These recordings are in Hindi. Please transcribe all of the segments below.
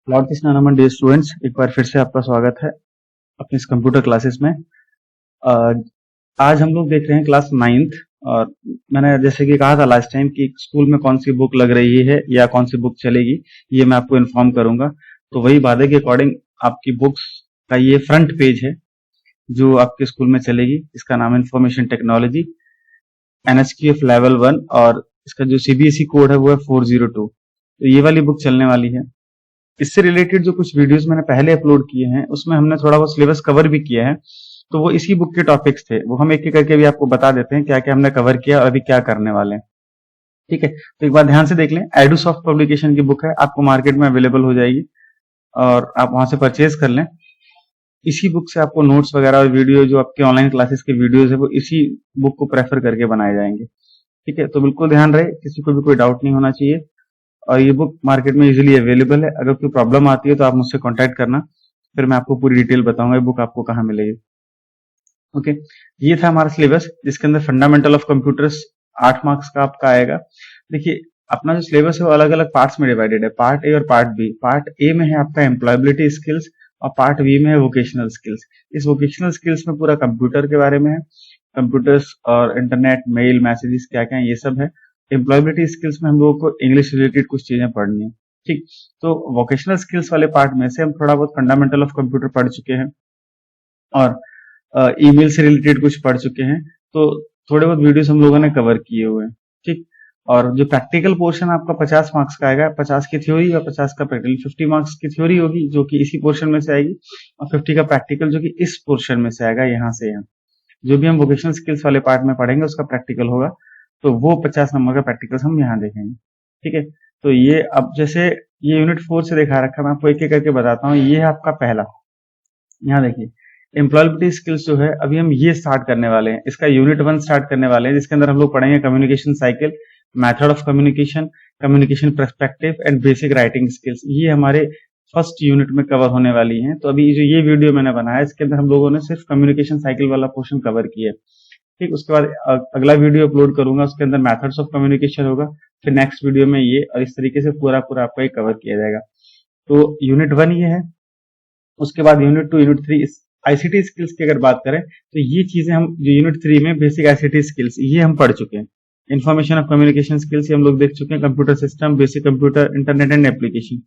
लॉर्ड कृष्णानमन डे स्टूडेंट्स, एक बार फिर से आपका स्वागत है अपने इस कंप्यूटर क्लासेस में। आज हम लोग देख रहे हैं क्लास 9th। और मैंने जैसे कि कहा था लास्ट टाइम कि स्कूल में कौन सी बुक लग रही है या कौन सी बुक चलेगी, ये मैं आपको इन्फॉर्म करूंगा। तो वही वादे के अकॉर्डिंग आपकी बुक्स का ये फ्रंट पेज है जो आपके स्कूल में चलेगी। इसका नाम है इंफॉर्मेशन टेक्नोलॉजी NSQF लेवल 1 और इसका जो CBSE कोड है वो है 402। तो ये वाली बुक चलने वाली है। इससे रिलेटेड जो कुछ वीडियोस मैंने पहले अपलोड किए हैं उसमें हमने थोड़ा बहुत सिलेबस कवर भी किया है, तो वो इसी बुक के टॉपिक्स थे। वो हम एक एक करके भी आपको बता देते हैं क्या क्या हमने कवर किया और अभी क्या करने वाले हैं। ठीक है, तो एक बार ध्यान से देख लें। एडुसॉफ्ट पब्लिकेशन की बुक है, आपको मार्केट में अवेलेबल हो जाएगी और आप वहां से परचेज कर लें। इसी बुक से आपको नोट्स वगैरह और वीडियो जो आपके ऑनलाइन क्लासेस के वीडियोज है वो इसी बुक को प्रेफर करके बनाए जाएंगे। ठीक है, तो बिल्कुल ध्यान रहे, किसी को भी कोई डाउट नहीं होना चाहिए। और ये बुक मार्केट में इजीली अवेलेबल है। अगर कोई प्रॉब्लम आती है तो आप मुझसे कांटेक्ट करना, फिर मैं आपको पूरी डिटेल बताऊंगा ये बुक आपको कहाँ मिलेगी। ओके, ये था हमारा सिलेबस जिसके अंदर फंडामेंटल ऑफ कंप्यूटर्स 8 मार्क्स का आपका आएगा। देखिए, अपना जो सिलेबस है वो अलग अलग पार्ट्स में डिवाइडेड है, पार्ट ए और पार्ट बी। पार्ट ए में है आपका एम्प्लॉयबिलिटी स्किल्स और पार्ट बी में है वोकेशनल स्किल्स। इस वोकेशनल स्किल्स में पूरा कंप्यूटर के बारे में है, कंप्यूटर्स और इंटरनेट, मेल, मैसेजेस क्या क्या है ये सब है। एम्प्लॉयबिलिटी स्किल्स में हम लोगों को इंग्लिश रिलेटेड कुछ चीजें पढ़नी है। ठीक, तो वोकेशनल स्किल्स वाले पार्ट में से हम थोड़ा बहुत फंडामेंटल ऑफ कंप्यूटर पढ़ चुके हैं और ईमेल से रिलेटेड कुछ पढ़ चुके हैं। तो थोड़े बहुत वीडियोस हम लोगों ने कवर किए हुए हैं। ठीक, और जो प्रैक्टिकल पोर्शन आपका 50 मार्क्स का आएगा, 50 की थ्योरी और 50 का प्रैक्टिकल। 50 मार्क्स की थ्योरी होगी जो कि इसी पोर्शन में से आएगी और 50 का प्रैक्टिकल जो कि इस पोर्शन में से आएगा, यहाँ से यहाँ। जो भी हम वोकेशनल स्किल्स वाले पार्ट में पढ़ेंगे उसका प्रैक्टिकल होगा, तो वो 50 नंबर का प्रैक्टिकल हम यहाँ देखेंगे। ठीक है, तो ये अब जैसे ये यूनिट 4 से दिखा रखा है, मैं आपको एक एक करके बताता हूँ। ये है आपका पहला, यहाँ देखिए एम्प्लॉयबिलिटी स्किल्स जो है अभी हम ये स्टार्ट करने वाले हैं। इसका यूनिट 1 स्टार्ट करने वाले हैं जिसके अंदर हम लोग पढ़ेंगे communication cycle, method of communication, communication perspective and basic writing skills. ये हमारे फर्स्ट यूनिट में कवर होने वाली हैं। तो अभी जो ये वीडियो मैंने बनाया इसके अंदर हम लोगों ने सिर्फ कम्युनिकेशन साइकिल वाला पोर्शन कवर किया है। ठीक, उसके बाद अगला वीडियो अपलोड करूंगा, उसके अंदर मेथड्स ऑफ कम्युनिकेशन होगा, फिर नेक्स्ट वीडियो में ये, और इस तरीके से पूरा पूरा आपका ये कवर किया जाएगा। तो यूनिट 1 ये है। उसके बाद यूनिट 2, यूनिट 3 आईसीटी स्किल्स की अगर बात करें तो ये चीजें हम जो यूनिट 3 में बेसिक आईसीटी स्किल्स ये हम पढ़ चुके हैं। इन्फॉर्मेशन ऑफ कम्युनिकेशन स्किल्स हम लोग देख चुके हैं, computer system, basic computer, internet and application,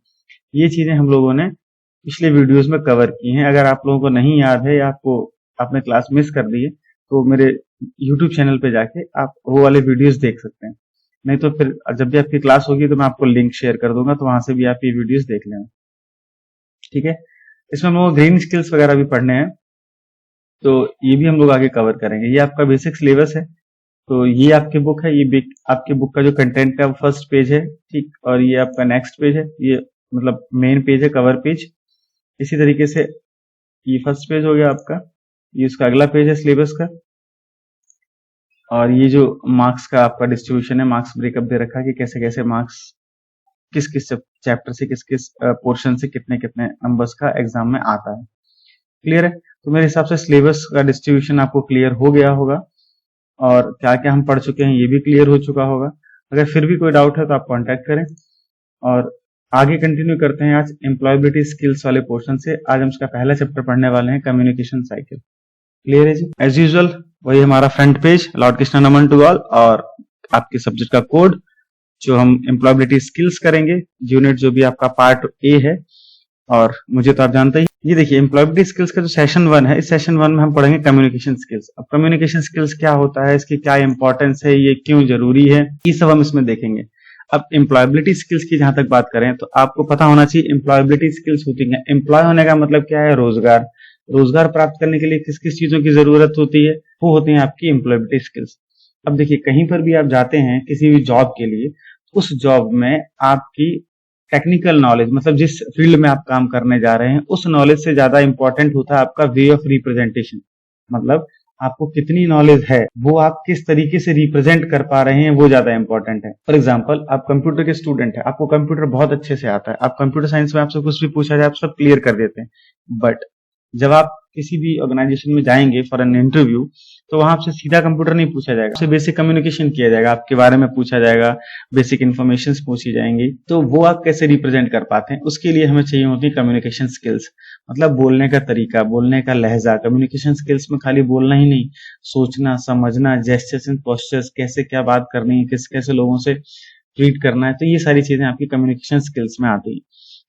ये चीजें हम लोगों ने पिछले वीडियोस में कवर की हैं। अगर आप लोगों को नहीं याद है या आपको आपने क्लास मिस कर दी है तो मेरे यूट्यूब चैनल पे जाके आप वो वाले वीडियोस देख सकते हैं। नहीं तो फिर जब भी आपकी क्लास होगी तो मैं आपको लिंक शेयर कर दूंगा, तो वहां से भी आप ये वीडियोस देख लेना। ठीक है, इसमें हम लोग ग्रीन स्किल्स वगैरह भी पढ़ने हैं, तो ये भी हम लोग आगे कवर करेंगे। ये आपका बेसिक सिलेबस है। तो ये आपकी बुक है, ये आपकी बुक का जो कंटेंट है वो फर्स्ट पेज है। ठीक, और ये आपका नेक्स्ट पेज है, ये मतलब मेन पेज है, कवर पेज। इसी तरीके से ये फर्स्ट पेज हो गया आपका, ये उसका अगला पेज है सिलेबस का। और ये जो मार्क्स का आपका डिस्ट्रीब्यूशन है, मार्क्स ब्रेकअप दे रखा है कि कैसे कैसे मार्क्स किस किस चैप्टर से, किस किस पोर्शन से कितने कितने नंबर्स का एग्जाम में आता है। क्लियर है? तो मेरे हिसाब से सिलेबस का डिस्ट्रीब्यूशन आपको क्लियर हो गया होगा और क्या क्या हम पढ़ चुके हैं ये भी क्लियर हो चुका होगा। अगर फिर भी कोई डाउट है तो आप कांटेक्ट करें और आगे कंटिन्यू करते हैं आज एम्प्लॉयबिलिटी स्किल्स वाले पोर्शन से। आज हम इसका पहला चैप्टर पढ़ने वाले हैं, कम्युनिकेशन साइकिल। क्लियर है जी? एज यूजुअल वही हमारा फ्रंट पेज, लॉर्ड कृष्णानमन टू ऑल, और आपके सब्जेक्ट का कोड जो हम एम्प्लॉयबिलिटी स्किल्स करेंगे, यूनिट जो भी आपका पार्ट ए है। और मुझे तो आप जानते ही, ये देखिए एम्प्लॉयबिलिटी स्किल्स का जो सेशन 1 है, इस सेशन 1 में हम पढ़ेंगे कम्युनिकेशन स्किल्स। अब कम्युनिकेशन स्किल्स क्या होता है, इसकी क्या इंपॉर्टेंस है, ये क्यों जरूरी है, ये सब हम इसमें देखेंगे। अब एम्प्लॉयबिलिटी स्किल्स की जहां तक बात करें तो आपको पता होना चाहिए एम्प्लॉयबिलिटी स्किल्स होती है। एम्प्लॉय होने का मतलब क्या है? रोजगार। रोजगार प्राप्त करने के लिए किस किस चीजों की जरूरत होती है, वो होती है आपकी एम्प्लॉयबिलिटी स्किल्स। अब देखिए, कहीं पर भी आप जाते हैं किसी भी जॉब के लिए, उस जॉब में आपकी टेक्निकल नॉलेज, मतलब जिस फील्ड में आप काम करने जा रहे हैं उस नॉलेज से ज्यादा इंपॉर्टेंट होता है आपका वे ऑफ रिप्रेजेंटेशन। मतलब आपको कितनी नॉलेज है, वो आप किस तरीके से रिप्रेजेंट कर पा रहे हैं, वो ज्यादा इंपॉर्टेंट है। फॉर एग्जांपल, आप कंप्यूटर के स्टूडेंट है, आपको कंप्यूटर बहुत अच्छे से आता है, आप कंप्यूटर साइंस में आपसे कुछ भी पूछा जाए आप सब क्लियर कर देते हैं। बट जब आप किसी भी ऑर्गेनाइजेशन में जाएंगे फॉर एन इंटरव्यू, तो वहां आपसे सीधा कंप्यूटर नहीं पूछा जाएगा, आपसे बेसिक कम्युनिकेशन किया जाएगा, आपके बारे में पूछा जाएगा, बेसिक इन्फॉर्मेशन पूछी जाएंगी। तो वो आप कैसे रिप्रेजेंट कर पाते हैं, उसके लिए हमें चाहिए होती है कम्युनिकेशन स्किल्स, मतलब बोलने का तरीका, बोलने का लहजा। कम्युनिकेशन स्किल्स में खाली बोलना ही नहीं, सोचना, समझना, जेस्चर्स एंड पोस्चर्स, कैसे क्या बात करनी है, किस कैसे लोगों से ट्रीट करना है, तो ये सारी चीजें आपकी कम्युनिकेशन स्किल्स में आती हैं।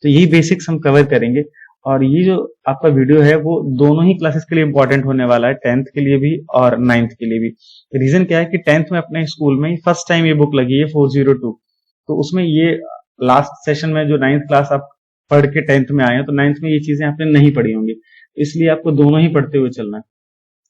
तो यही बेसिक्स हम कवर करेंगे। और ये जो आपका वीडियो है वो दोनों ही क्लासेस के लिए इंपॉर्टेंट होने वाला है, 10th के लिए भी और 9th के लिए भी। रीजन क्या है कि 10th में अपने स्कूल में फर्स्ट टाइम ये बुक लगी है 402, तो उसमें ये लास्ट सेशन में जो 9th क्लास आप पढ़ के 10th में आए हैं, तो 9th में ये चीजें आपने नहीं पढ़ी होंगी, इसलिए आपको दोनों ही पढ़ते हुए चलना है।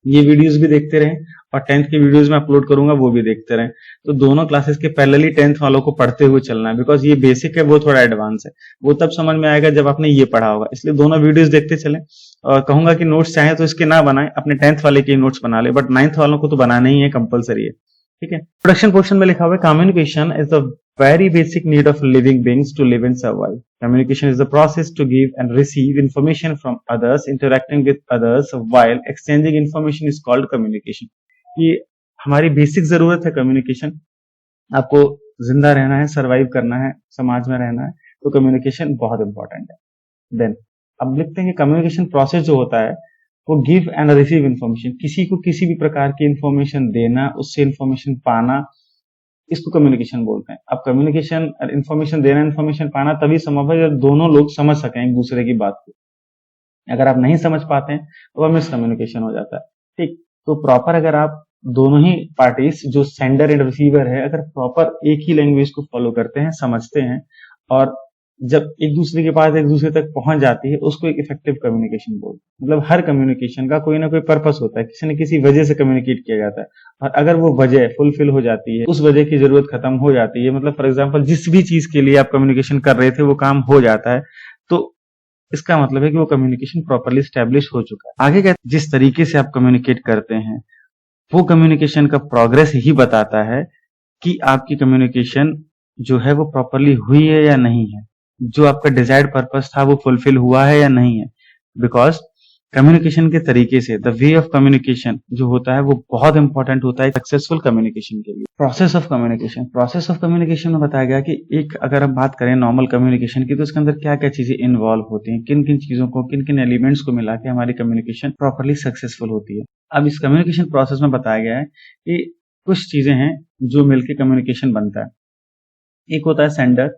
ये वीडियोस भी देखते रहें और 10th के वीडियोस में अपलोड करूंगा वो भी देखते रहें। तो दोनों क्लासेस के पैरेलली 10th वालों को पढ़ते हुए चलना है, बिकॉज ये बेसिक है, वो थोड़ा एडवांस है, वो तब समझ में आएगा जब आपने ये पढ़ा होगा। इसलिए दोनों वीडियोस देखते चलें। और कहूंगा कि नोट्स चाहे तो इसके ना बनाएं, अपने 10th वाले के नोट्स बना ले, बट 9th वालों को तो बनाना ही है, कंपलसरी है। ठीक है। प्रोडक्शन पोर्शन में लिखा हुआ है communication is the very basic need of living beings to live and survive. Communication is the process to give and receive information from others. Interacting with others while exchanging information is called communication. ये हमारी बेसिक जरूरत है कम्युनिकेशन। आपको जिंदा रहना है, सरवाइव करना है, समाज में रहना है, तो कम्युनिकेशन बहुत इंपॉर्टेंट है। देन अब लिखते हैं कि कम्युनिकेशन प्रोसेस जो होता है वो गिव एंड रिसीव इंफॉर्मेशन, किसी को किसी भी प्रकार की इंफॉर्मेशन देना, उससे इंफॉर्मेशन पाना, इसको कम्युनिकेशन बोलते हैं। अब कम्युनिकेशन और इन्फॉर्मेशन देना, इन्फॉर्मेशन पाना तभी संभव है जब दोनों लोग समझ सकें एक दूसरे की बात को। अगर आप नहीं समझ पाते हैं तो वह मिस कम्युनिकेशन हो जाता है। ठीक, तो प्रॉपर अगर आप दोनों ही पार्टीज जो सेंडर एंड रिसीवर है, अगर प्रॉपर एक ही लैंग्वेज को फॉलो करते हैं, समझते हैं, और जब एक दूसरे के पास एक दूसरे तक पहुंच जाती है, उसको एक इफेक्टिव कम्युनिकेशन बोलते हैं। मतलब हर कम्युनिकेशन का कोई ना कोई पर्पस होता है, किसी न किसी वजह से कम्युनिकेट किया जाता है, और अगर वो वजह फुलफिल हो जाती है, उस वजह की जरूरत खत्म हो जाती है, मतलब फॉर एग्जाम्पल जिस भी चीज के लिए आप कम्युनिकेशन कर रहे थे वो काम हो जाता है, तो इसका मतलब है कि वो कम्युनिकेशन प्रॉपरली स्टैब्लिश हो चुका है। आगे क्या, जिस तरीके से आप कम्युनिकेट करते हैं वो कम्युनिकेशन का प्रोग्रेस ही बताता है कि आपकी कम्युनिकेशन जो है वो प्रॉपरली हुई है या नहीं है, जो आपका डिजायर्ड पर्पस था वो फुलफिल हुआ है या नहीं है। बिकॉज कम्युनिकेशन के तरीके से, द वे ऑफ कम्युनिकेशन जो होता है वो बहुत इंपॉर्टेंट होता है सक्सेसफुल कम्युनिकेशन के लिए। Process of communication, process of communication में बताया गया कि एक अगर हम बात करें नॉर्मल कम्युनिकेशन की, तो इसके अंदर क्या क्या चीजें इन्वॉल्व होती हैं, किन किन चीजों को, किन किन एलिमेंट्स को मिला के हमारी कम्युनिकेशन प्रॉपरली सक्सेसफुल होती है। अब इस कम्युनिकेशन प्रोसेस में बताया गया है कि कुछ चीजें हैं जो मिलकर कम्युनिकेशन बनता है। एक होता है सेंडर,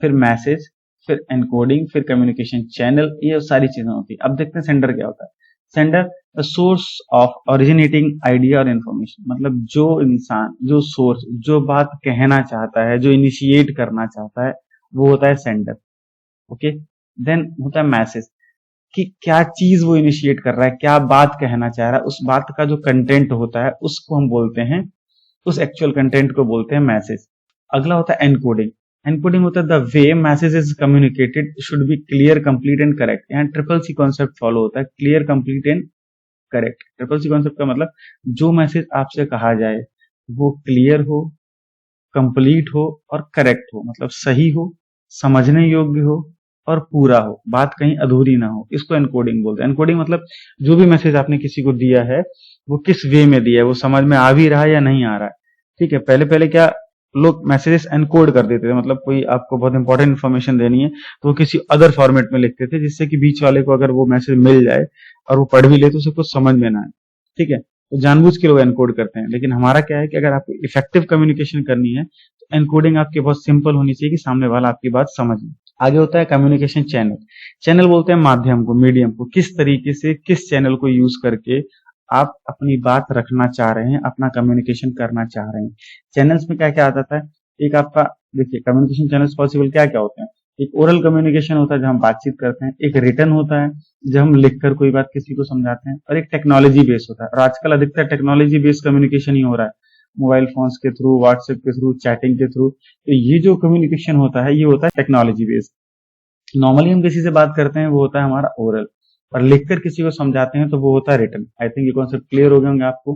फिर मैसेज, फिर एनकोडिंग, फिर कम्युनिकेशन चैनल, ये सारी चीजें होती है। अब देखते हैं सेंडर क्या होता है। Sender the source of originating idea और इन्फॉर्मेशन, मतलब जो इंसान, जो सोर्स, जो बात कहना चाहता है, जो इनिशिएट करना चाहता है, वो होता है सेंडर। ओके, देन होता है मैसेज, कि क्या चीज वो इनिशिएट कर रहा है, क्या बात कहना चाह रहा है, उस बात का जो कंटेंट होता है उसको हम बोलते हैं, उस एक्चुअल कंटेंट को बोलते हैं मैसेज। अगला होता है एनकोडिंग। एनकोडिंग होता है the way message is communicated should be clear, complete and correct. यहाँ ट्रिपल सी कॉन्सेप्ट फॉलो होता है, clear, complete and correct. Triple C concept का मतलब जो मैसेज आपसे कहा जाए वो क्लियर हो, कंप्लीट हो और करेक्ट हो, मतलब सही हो, समझने योग्य हो और पूरा हो, बात कहीं अधूरी ना हो, इसको एनकोडिंग बोलते हैं। एनकोडिंग मतलब जो भी मैसेज आपने किसी को दिया है वो किस वे में दिया है, वो समझ में आ भी रहा है या नहीं आ रहा है। ठीक है, पहले पहले क्या लोग मैसेजेस एनकोड कर देते थे, मतलब कोई आपको बहुत इंपॉर्टेंट इन्फॉर्मेशन देनी है तो वो किसी अदर फॉर्मेट में लिखते थे, जिससे कि बीच वाले को अगर वो मैसेज मिल जाए और वो पढ़ भी ले तो उसे कुछ समझ में ना आए। ठीक है, तो जानबूझ के लोग एनकोड करते हैं। लेकिन हमारा क्या है कि अगर आपको इफेक्टिव कम्युनिकेशन करनी है तो एनकोडिंग आपकी बहुत सिंपल होनी चाहिए कि सामने वाला आपकी बात समझ ले। आगे होता है कम्युनिकेशन चैनल। चैनल बोलते हैं माध्यम को, मीडियम को, किस तरीके से, किस चैनल को यूज करके आप अपनी बात रखना चाह रहे हैं, अपना कम्युनिकेशन करना चाह रहे हैं। चैनल्स में क्या क्या आ जाता है, एक आपका देखिए कम्युनिकेशन चैनल्स पॉसिबल क्या क्या होते हैं। एक ओरल कम्युनिकेशन होता है जब हम बातचीत करते हैं, एक रिटन होता है जब हम लिखकर कोई बात किसी को समझाते हैं, और एक टेक्नोलॉजी बेस्ड होता है। और आजकल अधिकतर टेक्नोलॉजी बेस्ड कम्युनिकेशन ही हो रहा है, मोबाइल फोन्स के थ्रू, व्हाट्सएप के थ्रू, चैटिंग के थ्रू। तो ये जो कम्युनिकेशन होता है ये होता है टेक्नोलॉजी बेस्ड। नॉर्मली हम किसी से बात करते हैं वो होता है हमारा ओरल, और लिखकर किसी को समझाते हैं तो वो होता है रिटन। आई थिंक ये कॉन्सेप्ट क्लियर हो गए होंगे आपको।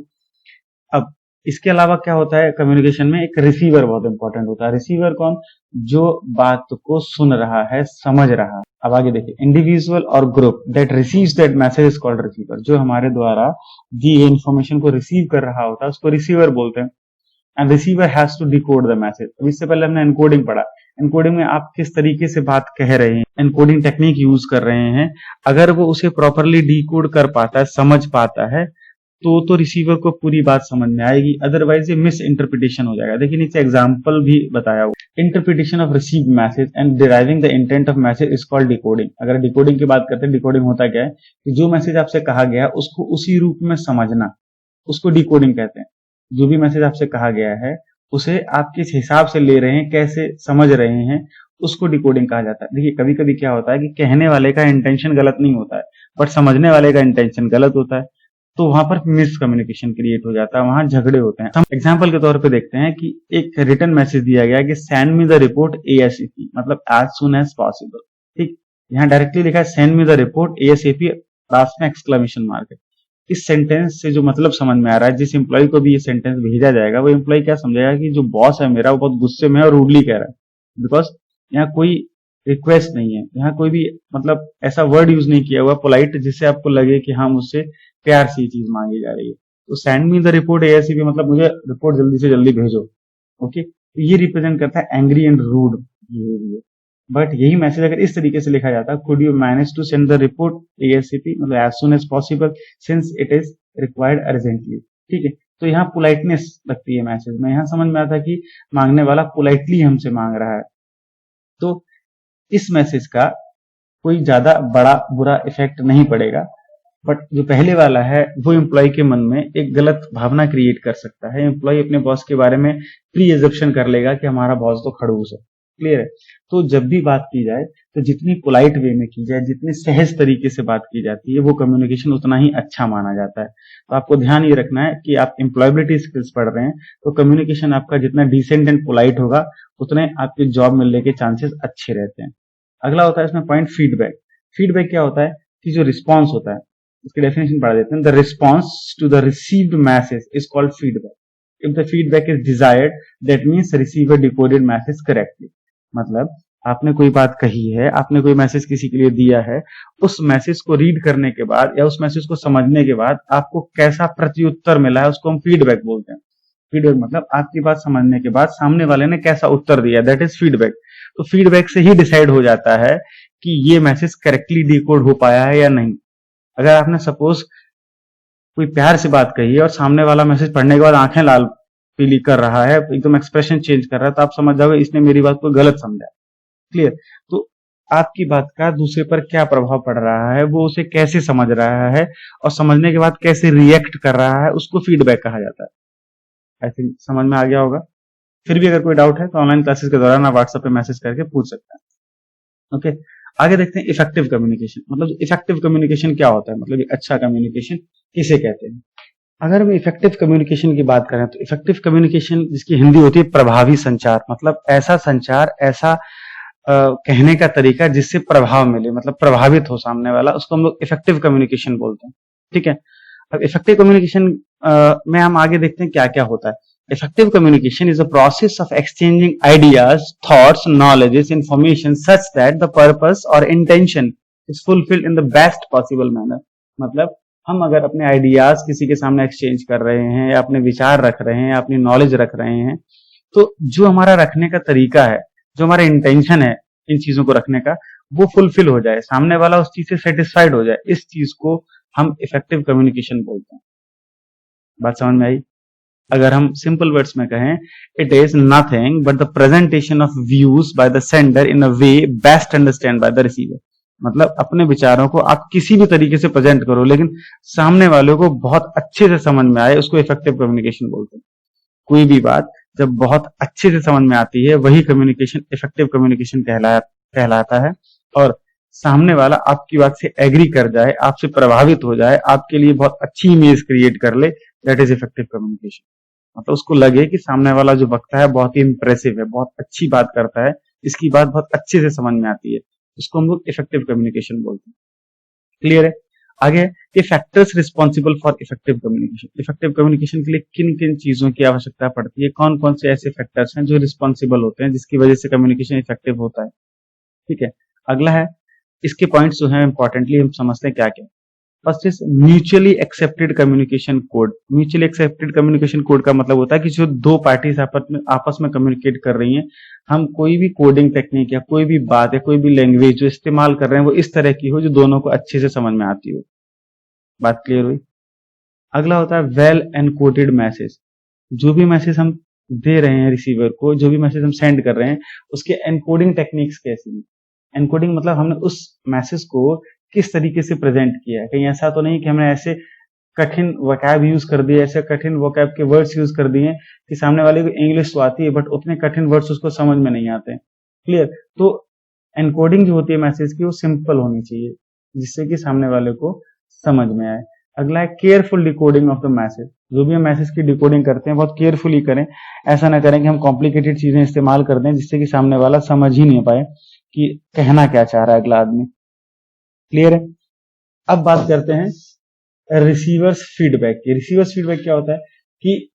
अब इसके अलावा क्या होता है कम्युनिकेशन में, एक रिसीवर बहुत इंपॉर्टेंट होता है। रिसीवर कौन, जो बात को सुन रहा है, समझ रहा है। अब आगे देखिए, इंडिविजुअल और group that receives that message is called receiver. जो हमारे द्वारा दी गई इन्फॉर्मेशन को रिसीव कर रहा होता है उसको रिसीवर बोलते हैं। And receiver has to decode the message. अब इससे पहले हमने एनकोडिंग पढ़ा। एनकोडिंग में आप किस तरीके से बात कह रहे हैं, एनकोडिंग टेक्निक यूज कर रहे हैं, अगर वो उसे प्रॉपरली डिकोड कर पाता है, समझ पाता है, तो रिसीवर को पूरी बात समझ में आएगी। अदरवाइज ये मिस इंटरप्रिटेशन हो जाएगा। देखिए नीचे एग्जाम्पल भी बताया हुआ। Interpretation of received message and deriving the intent of message is called decoding. अगर डिकोडिंग की बात करते हैं, डिकोडिंग होता क्या है कि जो मैसेज आपसे कहा गया उसको उसी रूप में समझना, उसको डिकोडिंग कहते हैं। जो भी मैसेज आपसे कहा गया है उसे आप किस हिसाब से ले रहे हैं, कैसे समझ रहे हैं, उसको डिकोडिंग कहा जाता है। देखिए कभी कभी क्या होता है कि कहने वाले का इंटेंशन गलत नहीं होता है, बट समझने वाले का इंटेंशन गलत होता है, तो वहां पर मिसकम्युनिकेशन क्रिएट हो जाता है, वहां झगड़े होते हैं। हम एग्जाम्पल के तौर पे देखते हैं कि एक रिटन मैसेज दिया गया कि send me the report ASAP, मतलब एज सुन एज पॉसिबल। ठीक, यहाँ डायरेक्टली लिखा है send me the report ASAP, last में एक्सक्लेमेशन मार्क है। इस सेंटेंस से जो मतलब समझ में आ रहा है, जिस एम्प्लॉय को भी ये सेंटेंस भेजा जाएगा वो एम्प्लॉय क्या समझेगा कि जो बॉस है मेरा वो बहुत गुस्से में है और रूडली कह रहा है, बिकॉज यहाँ कोई रिक्वेस्ट नहीं है, यहाँ कोई भी मतलब ऐसा वर्ड यूज नहीं किया हुआ पोलाइट जिससे आपको लगे कि हाँ मुझसे प्यार से चीज मांगी जा रही है। तो send me the report ASAP मतलब मुझे रिपोर्ट जल्दी से जल्दी भेजो। ओके, तो ये रिप्रेजेंट करता है angry and rude behaviour. But यही मैसेज अगर इस तरीके से लिखा जाता, could you manage to send the report ASAP, मतलब as soon as possible since it is required urgently. ठीक है, तो यहाँ पोलाइटनेस लगती है मैसेज में, यहाँ समझ में आता है कि मांगने वाला पोलाइटली हमसे मांग रहा है। तो इस मैसेज का कोई ज्यादा बड़ा बुरा इफेक्ट नहीं पड़ेगा, बट जो पहले वाला है वो एम्प्लॉय के मन में एक गलत भावना क्रिएट कर सकता है। एम्प्लॉय अपने बॉस के बारे में प्री एजप्शन कर लेगा कि हमारा बॉस तो खड़ूस है। क्लियर है? तो जब भी बात की जाए तो जितनी पोलाइट वे में की जाए, जितनी सहज तरीके से बात की जाती है, वो कम्युनिकेशन उतना ही अच्छा माना जाता है। तो आपको ध्यान ये रखना है कि आप एम्प्लॉयबिलिटी स्किल्स पढ़ रहे हैं तो कम्युनिकेशन आपका जितना डिसेंट एंड पोलाइट होगा उतने आपके जॉब मिलने के चांसेस अच्छे रहते हैं। अगला होता है इसमें पॉइंट फीडबैक। फीडबैक क्या होता है कि जो रिस्पॉन्स होता है, इसकी डेफिनेशन पढ़ा देते हैं। The response to the received message is called feedback. If the feedback is desired that means receiver decoded message correctly. मतलब आपने कोई बात कही है, आपने कोई मैसेज किसी के लिए दिया है, उस मैसेज को रीड करने के बाद या उस मैसेज को समझने के बाद आपको कैसा प्रत्युत्तर मिला है उसको हम फीडबैक बोलते हैं। फीडबैक मतलब आपकी बात समझने के बाद सामने वाले ने कैसा उत्तर दिया, दैट इज फीडबैक। तो फीडबैक से ही डिसाइड हो जाता है कि ये मैसेज करेक्टली डिकोड हो पाया है या नहीं। अगर आपने सपोज कोई प्यार से बात कही है और सामने वाला मैसेज पढ़ने के बाद आंखें लाल पीली कर रहा है, एकदम एक्सप्रेशन चेंज कर रहा है, तो आप समझ जाओगे इसने मेरी बात को गलत समझा। क्लियर? तो आपकी बात का दूसरे पर क्या प्रभाव पड़ रहा है, वो उसे कैसे समझ रहा है और समझने के बाद कैसे रिएक्ट कर रहा है, उसको फीडबैक कहा जाता है। आई थिंक समझ में आ गया होगा। फिर भी अगर कोई डाउट है तो ऑनलाइन क्लासेस के दौरान आप व्हाट्सएप पे मैसेज करके पूछ सकते हैं। ओके, आगे देखते हैं इफेक्टिव कम्युनिकेशन। मतलब इफेक्टिव कम्युनिकेशन क्या होता है, मतलब अच्छा कम्युनिकेशन किसे कहते हैं। अगर हम इफेक्टिव कम्युनिकेशन की बात करें तो इफेक्टिव कम्युनिकेशन जिसकी हिंदी होती है प्रभावी संचार, मतलब ऐसा संचार, ऐसा कहने का तरीका जिससे प्रभाव मिले, मतलब प्रभावित हो सामने वाला, उसको हम लोग इफेक्टिव कम्युनिकेशन बोलते हैं। ठीक है, अब इफेक्टिव कम्युनिकेशन में हम आगे देखते हैं क्या क्या होता है। Effective communication is a process of exchanging ideas, thoughts, knowledges, information such that the purpose or intention is fulfilled in the best possible manner. मतलब हम अगर अपने आइडियाज किसी के सामने एक्सचेंज कर रहे हैं या अपने विचार रख रहे हैं, अपनी नॉलेज रख रहे हैं, तो जो हमारा रखने का तरीका है, जो हमारा इंटेंशन है इन चीजों को रखने का, वो फुलफिल हो जाए, सामने वाला उस चीज से सेटिस्फाइड हो जाए, इस चीज को हम इफेक्टिव कम्युनिकेशन बोलते हैं। बात समझ में आई? अगर हम सिंपल वर्ड्स में कहें, it is nothing but the presentation of views by the sender in a way best understand by the receiver. मतलब अपने विचारों को आप किसी भी तरीके से प्रेजेंट करो लेकिन सामने वाले को बहुत अच्छे से समझ में आए, उसको इफेक्टिव कम्युनिकेशन बोलते हैं। कोई भी बात जब बहुत अच्छे से समझ में आती है वही कम्युनिकेशन इफेक्टिव कम्युनिकेशन कहलाता है। और सामने वाला आपकी बात से एग्री कर जाए, आपसे प्रभावित हो जाए, आपके लिए बहुत अच्छी इमेज क्रिएट कर ले, दैट इज इफेक्टिव कम्युनिकेशन। मतलब उसको लगे कि सामने वाला जो वक्ता है बहुत ही इंप्रेसिव है, बहुत अच्छी बात करता है, इसकी बात बहुत अच्छे से समझ में आती है, इसको हम लोग इफेक्टिव कम्युनिकेशन बोलते हैं। क्लियर है? आगे ये factors responsible for effective communication. Effective communication के लिए किन किन चीजों की आवश्यकता पड़ती है, कौन कौन से ऐसे फैक्टर्स हैं जो रिस्पॉन्सिबल होते हैं जिसकी वजह से कम्युनिकेशन इफेक्टिव होता है। ठीक है, अगला है इसके पॉइंट्स जो हैं इंपॉर्टेंटली हम समझते हैं क्या क्या। First is mutually accepted communication code. Mutually accepted communication code का मतलब होता है कि जो दो पार्टीज आपस में कम्युनिकेट कर रही हैं, हम कोई भी कोडिंग टेक्निक या कोई भी बात या कोई भी लैंग्वेज जो इस्तेमाल कर रहे हैं वो इस तरह की हो जो दोनों को अच्छे से समझ में आती हो। बात क्लियर हुई। अगला होता है वेल एनकोडेड मैसेज। जो भी मैसेज हम दे रहे हैं रिसीवर को, जो भी मैसेज हम सेंड कर रहे हैं, उसके एनकोडिंग टेक्निक्स कैसी हैं। एनकोडिंग मतलब हमने उस मैसेज को किस तरीके से प्रेजेंट किया है। कहीं ऐसा तो नहीं कि हमने ऐसे कठिन वोकैब यूज कर दिए, ऐसे कठिन वोकैब के वर्ड्स यूज कर दिए कि सामने वाले को इंग्लिश तो आती है बट उतने कठिन वर्ड्स उसको समझ में नहीं आते। क्लियर। तो एनकोडिंग जो होती है मैसेज की वो सिंपल होनी चाहिए जिससे कि सामने वाले को समझ में आए। अगला है careful decoding of the message. जो भी हम मैसेज की डिकोडिंग करते हैं बहुत केयरफुली करें। ऐसा ना करें कि हम कॉम्प्लिकेटेड चीजें इस्तेमाल कर दें जिससे कि सामने वाला समझ ही नहीं पाए कि कहना क्या चाह रहा है अगला आदमी। क्लियर है। अब बात करते हैं रिसीवर्स फीडबैक की। रिसीवर्स फीडबैक क्या होता है कि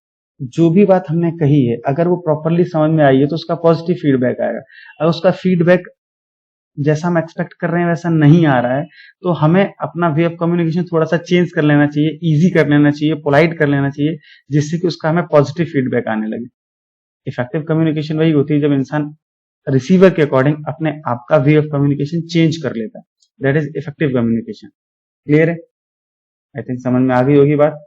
जो भी बात हमने कही है अगर वो प्रॉपरली समझ में आई है तो उसका पॉजिटिव फीडबैक आएगा। अगर उसका फीडबैक जैसा हम एक्सपेक्ट कर रहे हैं वैसा नहीं आ रहा है तो हमें अपना वे ऑफ कम्युनिकेशन थोड़ा सा चेंज कर लेना चाहिए, इजी कर लेना चाहिए, पोलाइट कर लेना चाहिए, जिससे कि उसका हमें पॉजिटिव फीडबैक आने लगे। इफेक्टिव कम्युनिकेशन वही होती है जब इंसान रिसीवर के अकॉर्डिंग अपने आप का वे ऑफ कम्युनिकेशन चेंज कर लेता है। That is effective communication. Clear है। आई थिंक समझ में आ गई होगी बात।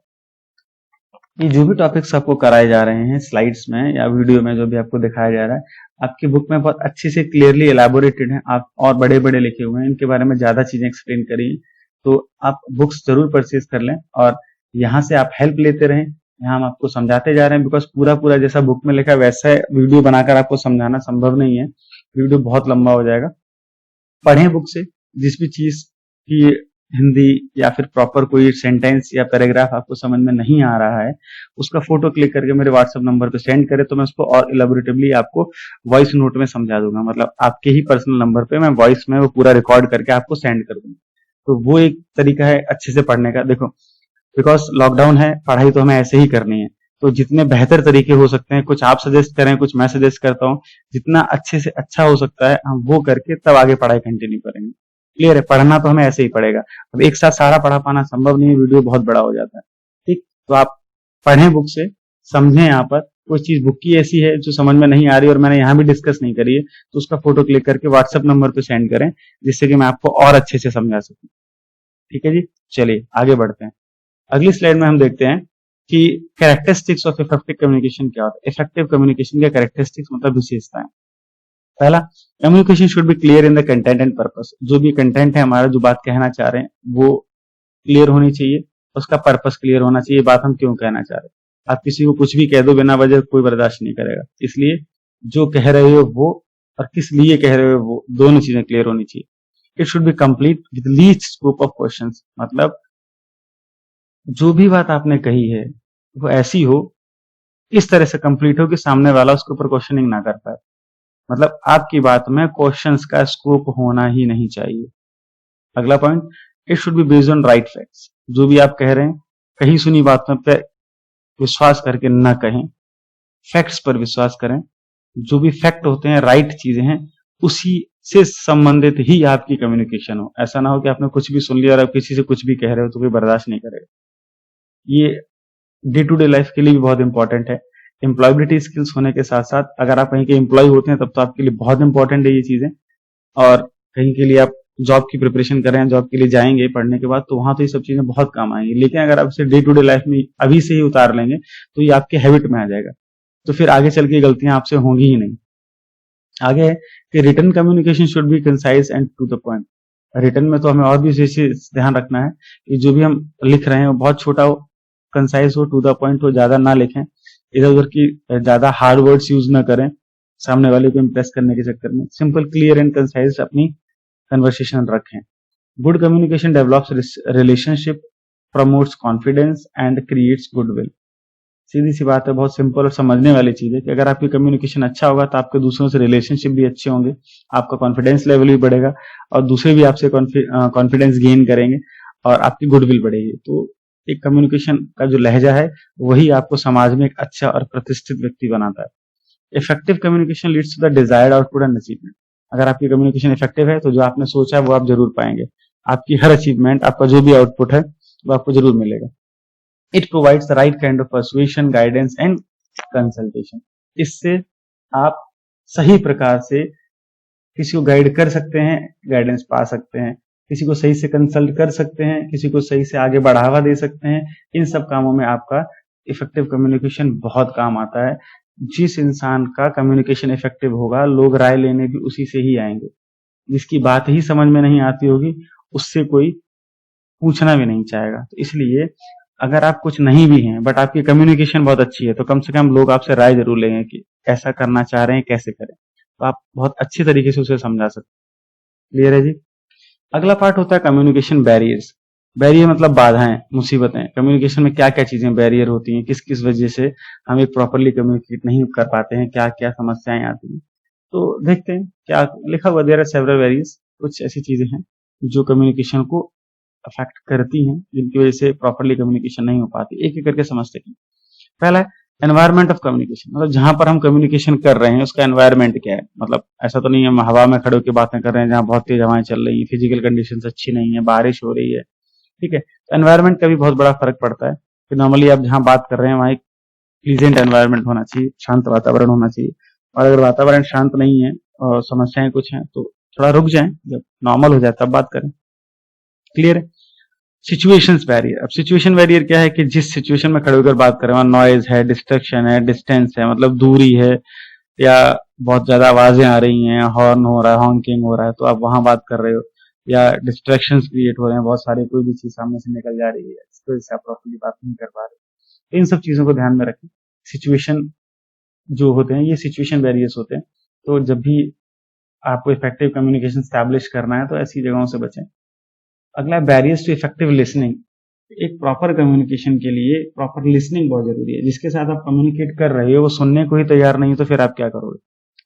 ये जो भी टॉपिक्स आपको कराए जा रहे हैं स्लाइड्स में या वीडियो में जो भी आपको दिखाया जा रहा है आपकी बुक में बहुत अच्छे से क्लियरली एलैबोरेटेड है। आप और बड़े बड़े लिखे हुए हैं, इनके बारे में ज्यादा चीजें एक्सप्लेन करी हैं। तो आप बुक्स जरूर परचेज कर लें और यहाँ से आप हेल्प लेते रहें। यहाँ हम आपको समझाते जा रहे हैं बिकॉज पूरा पूरा जैसा बुक में लिखा है वैसा वीडियो बनाकर आपको समझाना संभव नहीं है। वीडियो बहुत लंबा हो जाएगा। पढ़ें बुक से। जिस भी चीज की हिंदी या फिर प्रॉपर कोई सेंटेंस या पैराग्राफ आपको समझ में नहीं आ रहा है उसका फोटो क्लिक करके मेरे व्हाट्सएप नंबर पे सेंड करें तो मैं उसको और इलेबोरेटिवली आपको वॉइस नोट में समझा दूंगा। मतलब आपके ही पर्सनल नंबर पे मैं वॉइस में वो पूरा रिकॉर्ड करके आपको सेंड कर दूंगा। तो वो एक तरीका है अच्छे से पढ़ने का। देखो बिकॉज लॉकडाउन है, पढ़ाई तो हमें ऐसे ही करनी है तो जितने बेहतर तरीके हो सकते हैं, कुछ आप सजेस्ट करें कुछ मैं सजेस्ट करता हूँ, जितना अच्छे से अच्छा हो सकता है हम वो करके तब आगे पढ़ाई कंटिन्यू करेंगे। क्लियर है। पढ़ना तो हमें ऐसे ही पड़ेगा। अब एक साथ सारा पढ़ा पाना संभव नहीं है, वीडियो बहुत बड़ा हो जाता है। ठीक। तो आप पढ़ें बुक से, समझें। यहाँ पर कोई चीज बुक की ऐसी है जो समझ में नहीं आ रही और मैंने यहाँ भी डिस्कस नहीं करी है तो उसका फोटो क्लिक करके व्हाट्सएप नंबर पे सेंड करें जिससे कि मैं आपको और अच्छे से समझा सकूं। ठीक है जी। चलिए आगे बढ़ते हैं। अगली स्लाइड में हम देखते हैं कि कैरेक्टरिस्टिक्स ऑफ इफेक्टिव कम्युनिकेशन क्या होता है। इफेक्टिव कम्युनिकेशन के कैरेक्टरिस्टिक्स मतलब विशेषताएं। पहला, communication should be clear in the content and purpose. जो भी कंटेंट है हमारा, जो बात कहना चाह रहे हैं वो क्लियर होनी चाहिए, उसका पर्पस क्लियर होना चाहिए, बात हम क्यों कहना चाह रहे हैं। आप किसी को कुछ भी कह दो बिना वजह, कोई बर्दाश्त नहीं करेगा। इसलिए जो कह रहे हो वो और किस लिए कह रहे हो वो दोनों चीजें क्लियर होनी चाहिए। It should be complete with least scope of questions. मतलब जो भी बात आपने कही है वो ऐसी हो, इस तरह से कंप्लीट हो कि सामने वाला उसके ऊपर क्वेश्चनिंग ना कर पाए। मतलब आपकी बात में क्वेश्चंस का स्कोप होना ही नहीं चाहिए। अगला point, it should be based on right facts. जो भी आप कह रहे हैं कहीं सुनी बातों पे विश्वास करके ना कहें, फैक्ट्स पर विश्वास करें। जो भी फैक्ट होते हैं, राइट चीजें हैं, उसी से संबंधित ही आपकी कम्युनिकेशन हो। ऐसा ना हो कि आपने कुछ भी सुन लिया और आप किसी से कुछ भी कह रहे हो तो कोई बर्दाश्त नहीं करेगा। ये डे टू डे लाइफ के लिए भी बहुत इंपॉर्टेंट है। एम्प्लॉयबिलिटी स्किल्स होने के साथ साथ अगर आप कहीं के एम्प्लॉय होते हैं तब तो आपके लिए बहुत इंपॉर्टेंट है ये चीजें। और कहीं के लिए आप जॉब की प्रिपरेशन कर रहे हैं, जॉब के लिए जाएंगे पढ़ने के बाद, तो वहां तो ये सब चीजें बहुत काम आएंगी। लेकिन अगर आप इसे डे टू डे लाइफ में अभी से ही उतार लेंगे तो ये आपके हैबिट में आ जाएगा, तो फिर आगे चल के गलतियां आपसे होंगी ही नहीं। आगे है कि written communication should be concise and to the point. Written में तो हमें और भी विशेष ध्यान रखना है कि जो भी हम लिख रहे हैं वो बहुत छोटा हो, कंसाइज हो, टू द पॉइंट हो, ज्यादा ना लिखें, इधर उधर की ज्यादा हार्ड वर्ड्स यूज ना करें सामने वाले को इम्प्रेस करने के चक्कर में। सिंपल, क्लियर एंड कंसाइज अपनी कन्वर्सेशन रखें। Good communication develops relationship, promotes confidence and creates goodwill. सीधी सी बात है, बहुत सिंपल और समझने वाली चीज है कि अगर आपकी कम्युनिकेशन अच्छा होगा तो आपके दूसरों से रिलेशनशिप भी अच्छे होंगे, आपका कॉन्फिडेंस लेवल भी बढ़ेगा और दूसरे भी आपसे कॉन्फिडेंस गेन करेंगे और आपकी गुडविल बढ़ेगी। तो एक कम्युनिकेशन का जो लहजा है वही आपको समाज में एक अच्छा और प्रतिष्ठित व्यक्ति बनाता है। Effective communication leads to the desired output and achievement. अगर आपकी कम्युनिकेशन इफेक्टिव है तो जो आपने सोचा है वो आप जरूर पाएंगे। आपकी हर अचीवमेंट, आपका जो भी आउटपुट है वो आपको जरूर मिलेगा। It provides the right kind of persuasion, guidance and consultation. इससे आप सही प्रकार से किसी को गाइड कर सकते हैं, गाइडेंस पा सकते हैं, किसी को सही से कंसल्ट कर सकते हैं, किसी को सही से आगे बढ़ावा दे सकते हैं। इन सब कामों में आपका इफेक्टिव कम्युनिकेशन बहुत काम आता है। जिस इंसान का कम्युनिकेशन इफेक्टिव होगा, लोग राय लेने भी उसी से ही आएंगे। जिसकी बात ही समझ में नहीं आती होगी, उससे कोई पूछना भी नहीं चाहेगा। तो इसलिए अगर आप कुछ नहीं भी हैं बट आपकी कम्युनिकेशन बहुत अच्छी है, तो कम से कम लोग आपसे राय जरूर लेंगे कि ऐसा करना चाह रहे हैं, कैसे करें। तो आप बहुत अच्छी तरीके से उसे समझा सकते हैं। क्लियर है जी। अगला पार्ट होता है कम्युनिकेशन बैरियर्स। बैरियर मतलब बाधाएं, मुसीबतें। कम्युनिकेशन में क्या क्या चीजें बैरियर होती हैं, किस किस वजह से हम एक प्रॉपरली कम्युनिकेट नहीं कर पाते हैं, क्या क्या समस्याएं आती हैं। तो देखते हैं क्या लिखा हुआ। There are several barriers. कुछ ऐसी चीजें हैं जो कम्युनिकेशन को अफेक्ट करती हैं, जिनकी वजह से प्रॉपरली कम्युनिकेशन नहीं हो पाती। एक एक करके समझते हैं। पहला है एनवायरमेंट ऑफ कम्युनिकेशन। मतलब जहां पर हम कम्युनिकेशन कर रहे हैं उसका एनवायरमेंट क्या है। मतलब ऐसा तो नहीं है हम हवा में खड़े होकर बातें कर रहे हैं जहां बहुत तेज हवाएं चल रही है, फिजिकल कंडीशंस अच्छी नहीं है, बारिश हो रही है, ठीक है। तो एनवायरमेंट का भी बहुत बड़ा फर्क पड़ता है कि नॉर्मली आप जहां बात कर रहे हैं वहां एक प्लीजेंट एनवायरमेंट होना चाहिए, शांत वातावरण होना चाहिए। और अगर वातावरण शांत नहीं है और समस्याएं कुछ हैं तो थोड़ा रुक जाएं, जब नॉर्मल हो जाए तब बात करें। क्लियर है। Situations barrier. अब सिचुएशन बैरियर क्या है कि जिस सिचुएशन में खड़े होकर बात कर रहे हैं वहां नॉइज है, डिस्ट्रक्शन है, डिस्टेंस है, मतलब दूरी है, या बहुत ज्यादा आवाजें आ रही हैं, हॉर्न हो रहा है, हॉन्किंग हो रहा है, तो आप वहां बात कर रहे हो, या डिस्ट्रैक्शंस क्रिएट हो रहे हैं, बहुत सारे कोई भी चीज सामने से निकल जा रही है, इसकी वजह से आप प्रॉपर्ली बात नहीं कर पा रहे। इन सब चीजों को ध्यान में रखें। सिचुएशन जो होते हैं ये सिचुएशन बैरियर्स होते हैं। तो जब भी आपको इफेक्टिव कम्युनिकेशन स्टैब्लिश करना है तो ऐसी जगहों से बचें। अगला बैरियर्स टू इफेक्टिव लिसनिंग। एक प्रॉपर कम्युनिकेशन के लिए प्रॉपर लिसनिंग बहुत जरूरी है। जिसके साथ आप कम्युनिकेट कर रहे हो वो सुनने को ही तैयार नहीं, तो फिर आप क्या करोगे।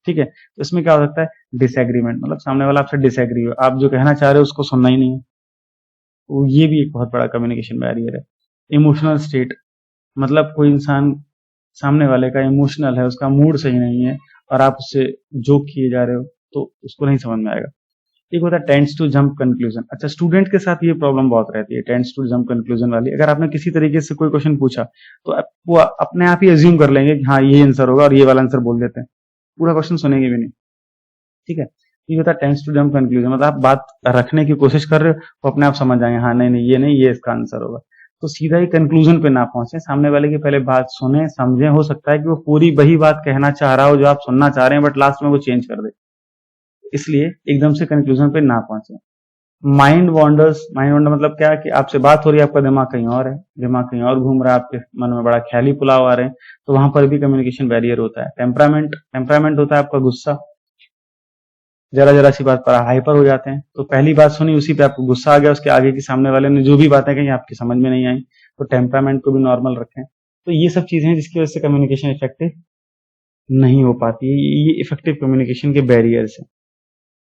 ठीक है। तो इसमें क्या हो सकता है डिसएग्रीमेंट, मतलब सामने वाला आपसे डिसएग्री हो, आप जो कहना चाह रहे हो उसको सुनना ही नहीं है, तो ये भी एक बहुत बड़ा कम्युनिकेशन बैरियर है। इमोशनल स्टेट, मतलब कोई इंसान सामने वाले का इमोशनल है, उसका मूड सही नहीं है और आप उससे जोक किए जा रहे हो तो उसको नहीं समझ में आएगा। एक होता है टेंड्स टू जंप कंक्लूजन। अच्छा, स्टूडेंट के साथ ये प्रॉब्लम बहुत रहती है, टेंड्स टू जंप कंक्लूजन वाली। अगर आपने किसी तरीके से कोई क्वेश्चन पूछा तो वो अपने आप ही अज्यूम कर लेंगे कि हाँ ये आंसर होगा और ये वाला आंसर बोल देते हैं, पूरा क्वेश्चन सुनेंगे भी नहीं। ठीक है। ये होता है टेंड्स टू जंप कंक्लूजन, मतलब आप बात रखने की कोशिश कर रहे हो वो अपने आप समझ जाएंगे हाँ नहीं ये इसका आंसर होगा। तो सीधा ही कंक्लूजन पे ना पहुंचे, सामने वाले की पहले बात सुने समझे। हो सकता है कि वो पूरी वही बात कहना चाह रहा हो जो आप सुनना चाह रहे हैं, बट लास्ट में वो चेंज कर दे, इसलिए एकदम से कंक्लूजन पे ना पहुंचे। Mind wonders. माइंड वॉन्डर मतलब क्या कि आपसे बात हो रही है, आपका दिमाग कहीं और है, दिमाग कहीं और घूम रहा है, आपके मन में बड़ा ख्याली पुलाव आ रहे हैं, तो वहां पर भी कम्युनिकेशन बैरियर होता है। टेम्परामेंट होता है आपका गुस्सा। जरा जरा सी बात पर हाइपर हो जाते हैं, तो पहली बात सुनी उसी पे आपको गुस्सा आ गया, उसके आगे की सामने वाले ने जो भी बातें कही आपकी समझ में नहीं आई, तो टेम्परामेंट को भी नॉर्मल रखें। तो ये सब चीजें हैं जिसकी वजह से कम्युनिकेशन इफेक्टिव नहीं हो पाती है। ये इफेक्टिव कम्युनिकेशन के बैरियर्स है।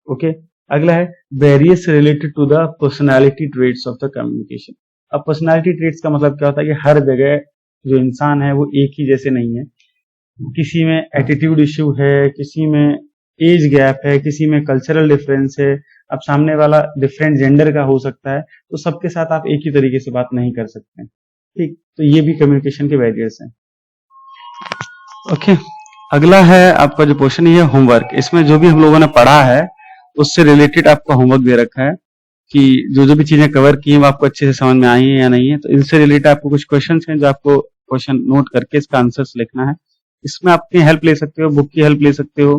ओके। अगला है barriers related to the personality traits of the communication. अब पर्सनालिटी ट्रेट्स का मतलब क्या होता है कि हर जगह जो इंसान है वो एक ही जैसे नहीं है। किसी में एटीट्यूड इश्यू है, किसी में एज गैप है, किसी में कल्चरल डिफरेंस है। अब सामने वाला डिफरेंट जेंडर का हो सकता है, तो सबके साथ आप एक ही तरीके से बात नहीं कर सकते। ठीक, तो ये भी कम्युनिकेशन के बैरियर्स हैं। ओके। अगला है आपका जो क्वेश्चन है होमवर्क। इसमें जो भी हम लोगों ने पढ़ा है उससे रिलेटेड आपका होमवर्क दे रखा है कि जो भी चीजें कवर की हैं वो आपको अच्छे से समझ में आई हैं या नहीं है। तो इनसे रिलेटेड आपको कुछ क्वेश्चंस हैं जो आपको क्वेश्चन नोट करके इसका आंसर्स लिखना है। इसमें आप अपनी हेल्प ले सकते हो, बुक की हेल्प ले सकते हो,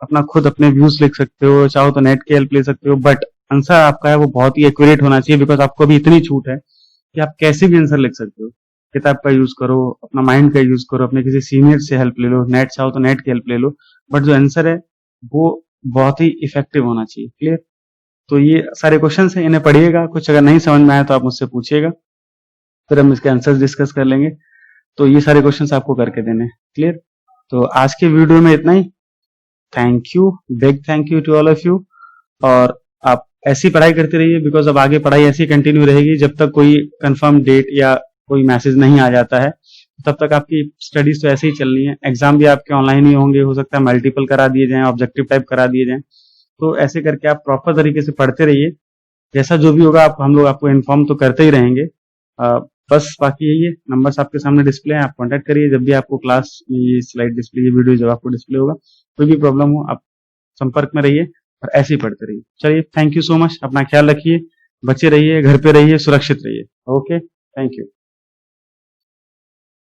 अपना खुद अपने व्यूज लिख सकते हो, चाहो तो नेट की हेल्प ले सकते हो, बट आंसर आपका है वो बहुत ही एक्यूरेट होना चाहिए, बिकॉज आपको अभी इतनी छूट है कि आप कैसे भी आंसर लिख सकते हो। किताब का यूज करो, अपना माइंड का यूज करो, अपने किसी सीनियर से हेल्प ले लो, नेट चाहो तो नेट की हेल्प ले लो, बट जो आंसर है वो बहुत ही इफेक्टिव होना चाहिए। क्लियर। तो ये सारे क्वेश्चन हैं, इन्हें पढ़िएगा। कुछ अगर नहीं समझ में आया तो आप मुझसे पूछिएगा, फिर हम इसके आंसर्स डिस्कस कर लेंगे। तो ये सारे क्वेश्चंस आपको करके देने। क्लियर। तो आज के वीडियो में इतना ही। Thank you, big thank you to all of you. और आप ऐसी पढ़ाई करते रहिए, बिकॉज अब आगे पढ़ाई ऐसी कंटिन्यू रहेगी जब तक कोई कंफर्म डेट या कोई मैसेज नहीं आ जाता है, तब तक आपकी स्टडीज तो ऐसे ही चलनी है। एग्जाम भी आपके ऑनलाइन ही होंगे, हो सकता है मल्टीपल करा दिए जाएं, ऑब्जेक्टिव टाइप करा दिए जाएं, तो ऐसे करके आप प्रॉपर तरीके से पढ़ते रहिए। जैसा जो भी होगा आप हम लोग आपको इन्फॉर्म तो करते ही रहेंगे। बस बाकी यही है, नंबर्स आपके सामने डिस्प्ले हैं, आप कांटेक्ट करिए जब भी आपको क्लास में ये स्लाइड डिस्प्ले, ये वीडियो जब आपको डिस्प्ले होगा, कोई भी प्रॉब्लम हो आप संपर्क में रहिए और ऐसे ही पढ़ते रहिए। चलिए, थैंक यू सो मच, अपना ख्याल रखिए, बचे रहिए, घर पे रहिए, सुरक्षित रहिए। Okay, thank you.